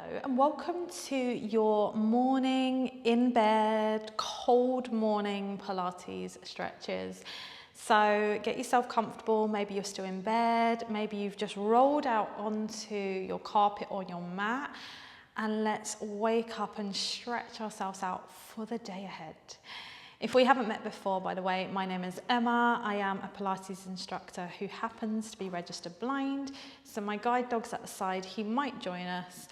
And welcome to your morning in bed, cold morning Pilates stretches. So get yourself comfortable. Maybe you're still in bed, maybe you've just rolled out onto your carpet or your mat, and let's wake up and stretch ourselves out for the day ahead. If we haven't met before, by the way, my name is Emma. I am a Pilates instructor who happens to be registered blind. So my guide dog's at the side, he might join us.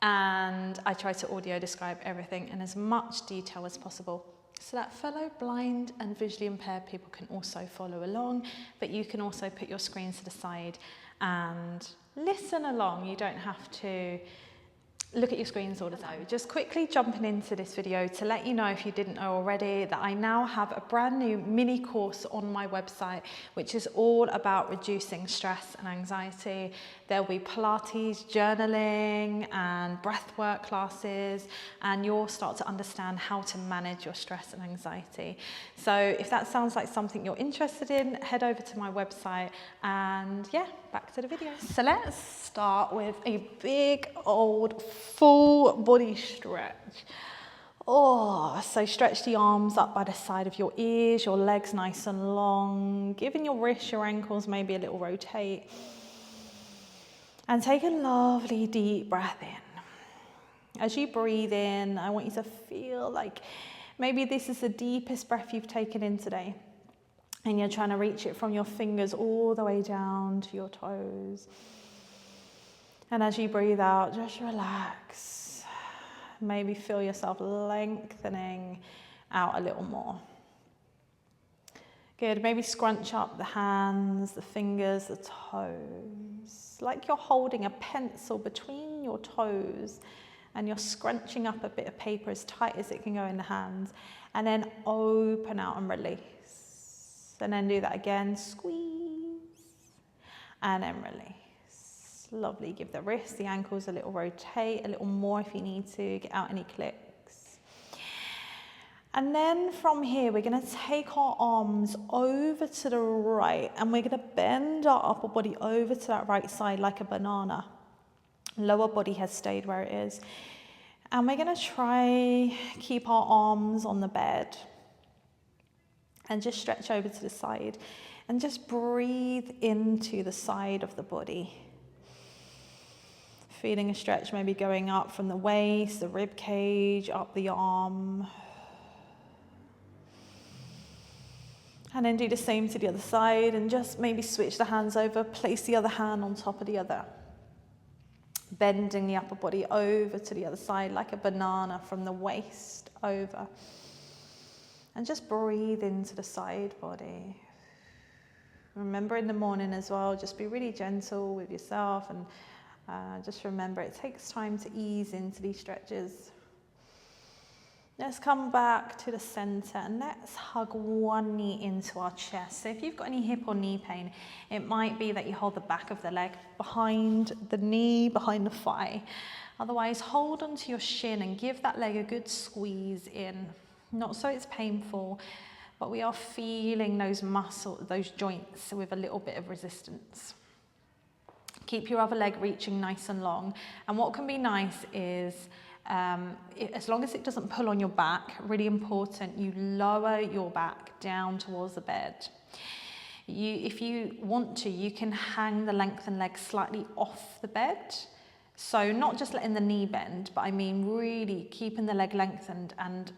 And I try to audio describe everything in as much detail as possible so that fellow blind and visually impaired people can also follow along, but you can also put your screens to the side and listen along. You don't have to look at your screens all the time. Just quickly jumping into this video to let you know, if you didn't know already, that I now have a brand new mini course on my website, which is all about reducing stress and anxiety. There'll be Pilates, journaling and breathwork classes, and you'll start to understand how to manage your stress and anxiety. So if that sounds like something you're interested in, head over to my website and yeah, back to the video. So let's start with a big old full body stretch. Oh, so stretch the arms up by the side of your ears, your legs nice and long, giving your wrists, your ankles maybe a little rotate. And take a lovely deep breath in. As you breathe in, I want you to feel like maybe this is the deepest breath you've taken in today. And you're trying to reach it from your fingers all the way down to your toes. And as you breathe out, just relax. Maybe feel yourself lengthening out a little more. Good, maybe scrunch up the hands, the fingers, the toes. Like you're holding a pencil between your toes and you're scrunching up a bit of paper as tight as it can go in the hands. And then open out and release. And then do that again, squeeze. And then release. Lovely, give the wrists, the ankles a little rotate, a little more if you need to, get out any clicks. And then from here, we're gonna take our arms over to the right and we're gonna bend our upper body over to that right side like a banana. Lower body has stayed where it is. And we're gonna try keep our arms on the bed and just stretch over to the side and just breathe into the side of the body. Feeling a stretch maybe going up from the waist, the rib cage, up the arm. And then do the same to the other side and just maybe switch the hands over, place the other hand on top of the other. Bending the upper body over to the other side like a banana from the waist over. And just breathe into the side body. Remember in the morning as well, just be really gentle with yourself and just remember it takes time to ease into these stretches. Let's come back to the center and let's hug one knee into our chest. So if you've got any hip or knee pain, it might be that you hold the back of the leg behind the knee, behind the thigh. Otherwise, hold onto your shin and give that leg a good squeeze in. Not so it's painful, but we are feeling those muscles, those joints with a little bit of resistance. Keep your other leg reaching nice and long. And what can be nice is, as long as it doesn't pull on your back, really important, you lower your back down towards the bed. If you want to, you can hang the lengthened leg slightly off the bed. So not just letting the knee bend, but I mean really keeping the leg lengthened. And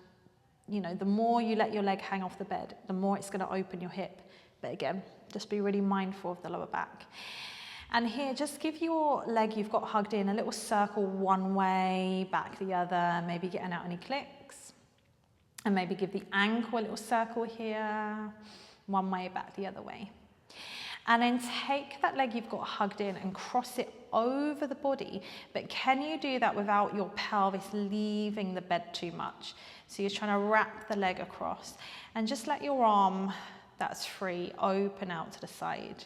you know, the more you let your leg hang off the bed, the more it's going to open your hip. But again, just be really mindful of the lower back. And here, just give your leg you've got hugged in a little circle one way, back the other, maybe getting out any clicks. And maybe give the ankle a little circle here, one way, back the other way. And then take that leg you've got hugged in and cross it over the body. But can you do that without your pelvis leaving the bed too much? So you're trying to wrap the leg across. And just let your arm that's free open out to the side.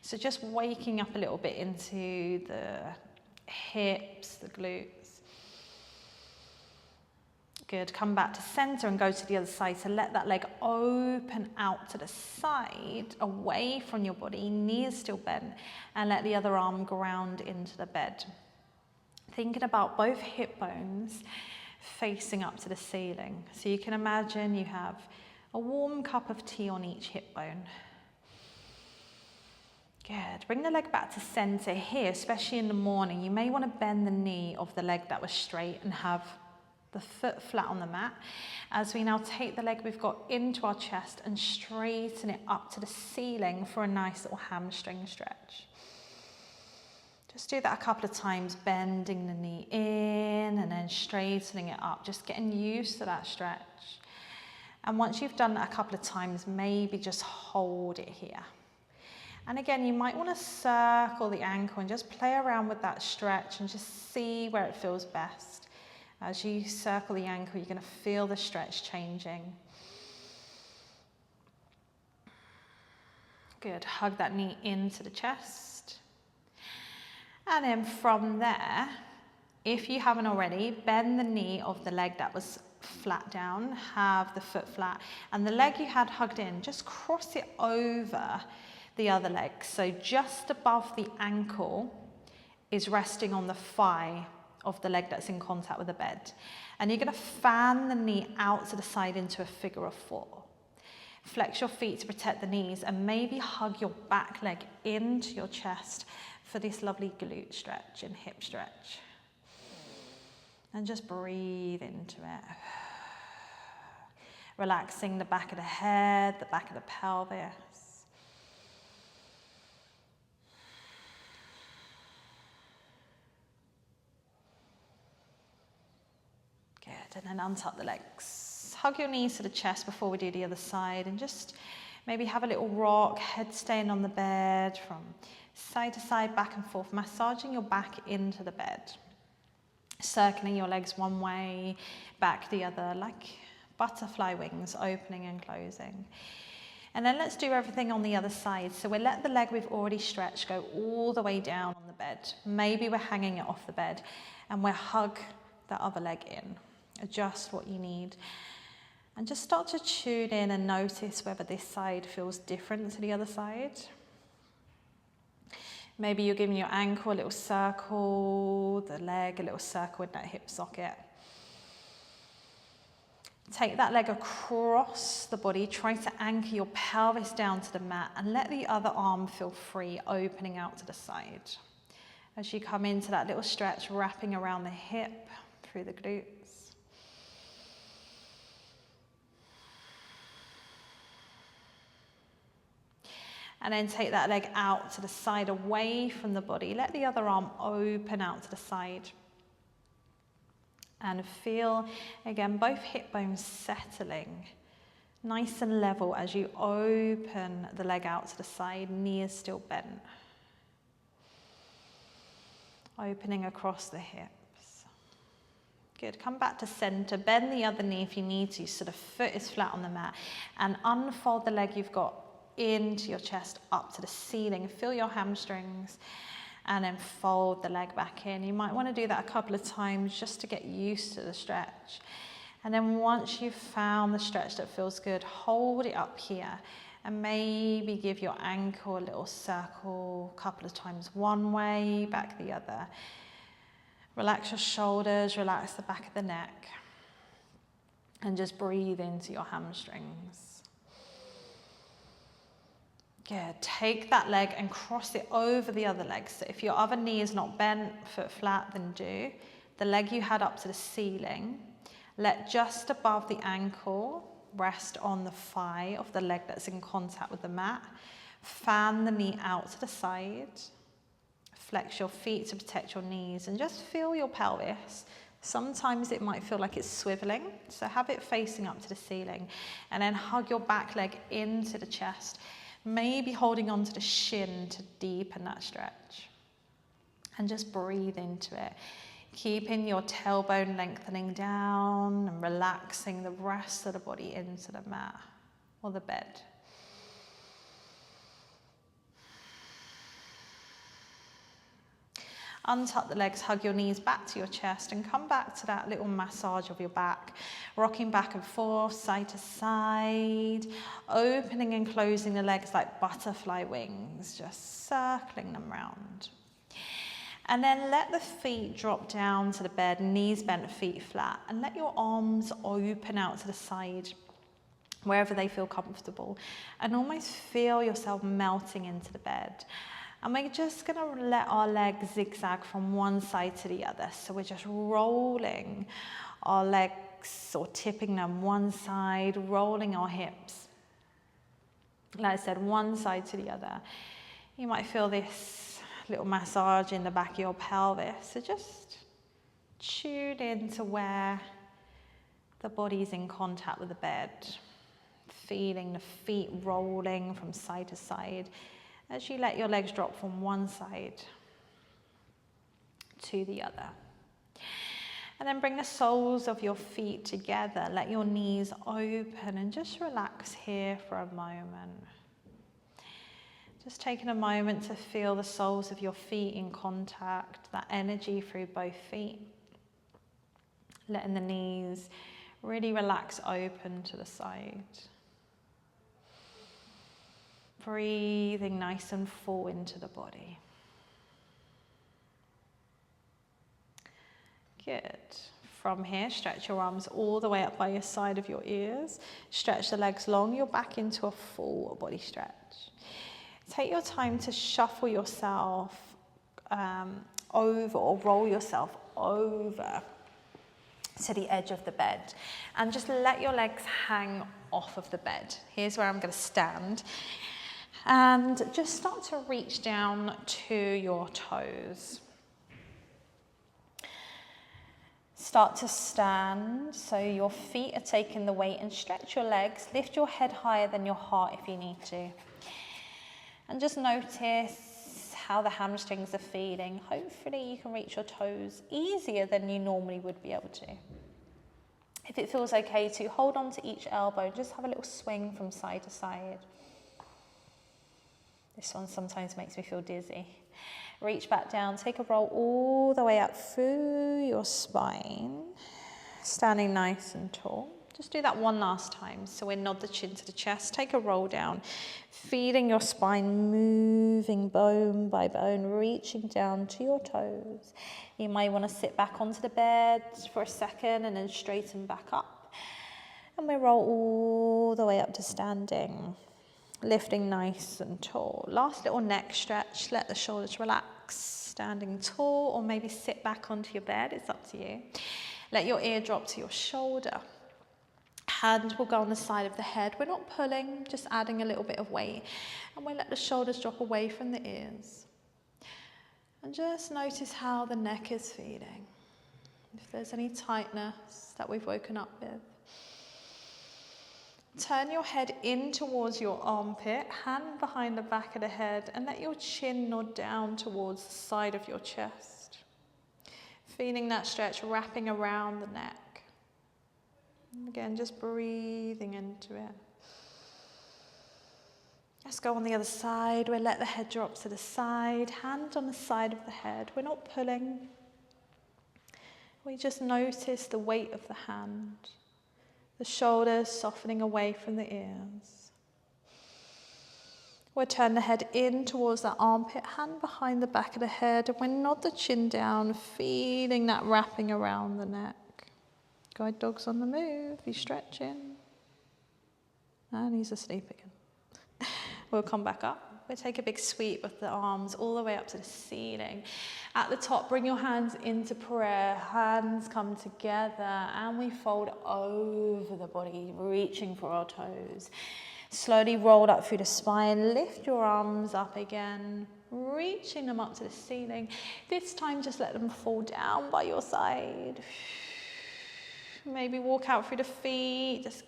So just waking up a little bit into the hips, the glutes. Good, come back to center and go to the other side. So let that leg open out to the side, away from your body, knees still bent, and let the other arm ground into the bed. Thinking about both hip bones facing up to the ceiling. So you can imagine you have a warm cup of tea on each hip bone. Good. Bring the leg back to center here, especially in the morning. You may want to bend the knee of the leg that was straight and have the foot flat on the mat. As we now take the leg we've got into our chest and straighten it up to the ceiling for a nice little hamstring stretch. Just do that a couple of times, bending the knee in and then straightening it up, just getting used to that stretch. And once you've done that a couple of times, maybe just hold it here. And again, you might want to circle the ankle and just play around with that stretch and just see where it feels best. As you circle the ankle, you're going to feel the stretch changing. Good. Hug that knee into the chest. And then from there, if you haven't already, bend the knee of the leg that was flat down, have the foot flat, and the leg you had hugged in, just cross it over the other leg. So just above the ankle is resting on the thigh of the leg that's in contact with the bed. And you're going to fan the knee out to the side into a figure of 4. Flex your feet to protect the knees and maybe hug your back leg into your chest for this lovely glute stretch and hip stretch. And just breathe into it. Relaxing the back of the head, the back of the pelvis. Good, and then untuck the legs. Hug your knees to the chest before we do the other side, and just maybe have a little rock, head staying on the bed from side to side, back and forth, massaging your back into the bed. Circling your legs one way, back the other, like butterfly wings, opening and closing. And then let's do everything on the other side. So we'll let the leg we've already stretched go all the way down on the bed. Maybe we're hanging it off the bed, and we'll hug the other leg in. Adjust what you need. And just start to tune in and notice whether this side feels different to the other side. Maybe you're giving your ankle a little circle, the leg a little circle in that hip socket. Take that leg across the body, try to anchor your pelvis down to the mat and let the other arm feel free, opening out to the side. As you come into that little stretch, wrapping around the hip, through the glutes. And then take that leg out to the side, away from the body. Let the other arm open out to the side. And feel, again, both hip bones settling. Nice and level as you open the leg out to the side, knee is still bent. Opening across the hips. Good, come back to center, bend the other knee if you need to, so the foot is flat on the mat. And unfold the leg you've got into your chest, up to the ceiling. Feel your hamstrings, and then fold the leg back in. You might want to do that a couple of times just to get used to the stretch. And then once you've found the stretch that feels good, hold it up here and maybe give your ankle a little circle a couple of times one way, back the other. Relax your shoulders, relax the back of the neck, and just breathe into your hamstrings. Good. Take that leg and cross it over the other leg. So if your other knee is not bent, foot flat, then do. The leg you had up to the ceiling, let just above the ankle rest on the thigh of the leg that's in contact with the mat. Fan the knee out to the side. Flex your feet to protect your knees and just feel your pelvis. Sometimes it might feel like it's swiveling, so have it facing up to the ceiling. And then hug your back leg into the chest. Maybe holding onto the shin to deepen that stretch. And just breathe into it. Keeping your tailbone lengthening down and relaxing the rest of the body into the mat or the bed. Untuck the legs, hug your knees back to your chest and come back to that little massage of your back. Rocking back and forth, side to side. Opening and closing the legs like butterfly wings, just circling them round. And then let the feet drop down to the bed, knees bent, feet flat, and let your arms open out to the side, wherever they feel comfortable, and almost feel yourself melting into the bed. And we're just gonna let our legs zigzag from one side to the other. So we're just rolling our legs or tipping them one side, rolling our hips. Like I said, one side to the other. You might feel this little massage in the back of your pelvis. So just tune into where the body's in contact with the bed. Feeling the feet rolling from side to side as you let your legs drop from one side to the other. And then bring the soles of your feet together. Let your knees open and just relax here for a moment. Just taking a moment to feel the soles of your feet in contact, that energy through both feet. Letting the knees really relax open to the side. Breathing nice and full into the body. Good. From here, stretch your arms all the way up by your side of your ears. Stretch the legs long, you're back into a full body stretch. Take your time to shuffle yourself over or roll yourself over to the edge of the bed. And just let your legs hang off of the bed. Here's where I'm going to stand. And just start to reach down to your toes. Start to stand, so your feet are taking the weight, and stretch your legs. Lift your head higher than your heart if you need to. And just notice how the hamstrings are feeling. Hopefully you can reach your toes easier than you normally would be able to. If it feels okay to hold on to each elbow, just have a little swing from side to side. This one sometimes makes me feel dizzy. Reach back down, take a roll all the way up through your spine, standing nice and tall. Just do that one last time. So we nod the chin to the chest, take a roll down, feeling your spine, moving bone by bone, reaching down to your toes. You might want to sit back onto the bed for a second and then straighten back up. And we roll all the way up to standing. Lifting nice and tall. Last little neck stretch, let the shoulders relax, standing tall, or maybe sit back onto your bed, it's up to you. Let your ear drop to your shoulder. Hand will go on the side of the head. We're not pulling, just adding a little bit of weight. And we let the shoulders drop away from the ears. And just notice how the neck is feeling. If there's any tightness that we've woken up with. Turn your head in towards your armpit, hand behind the back of the head, and let your chin nod down towards the side of your chest. Feeling that stretch wrapping around the neck. And again, just breathing into it. Let's go on the other side. We'll let the head drop to the side, hand on the side of the head. We're not pulling. We just notice the weight of the hand. The shoulders softening away from the ears. We'll turn the head in towards that armpit, hand behind the back of the head, and we'll nod the chin down, feeling that wrapping around the neck. Guide dog's on the move, he's stretching. And he's asleep again. We'll come back up. We'll take a big sweep of the arms all the way up to the ceiling. At the top, bring your hands into prayer. Hands come together and we fold over the body, reaching for our toes. Slowly roll up through the spine. Lift your arms up again, reaching them up to the ceiling. This time, just let them fall down by your side. Maybe walk out through the feet. Just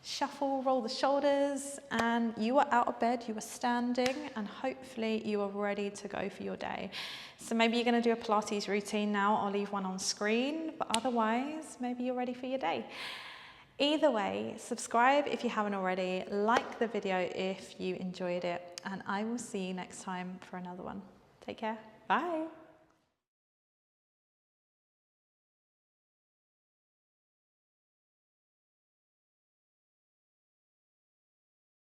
shuffle, roll the shoulders, and you are out of bed, you are standing, and hopefully you are ready to go for your day. So maybe you're going to do a Pilates routine now. I'll leave one on screen, but otherwise, maybe you're ready for your day. Either way, subscribe if you haven't already, like the video if you enjoyed it, and I will see you next time for another one. Take care. Bye.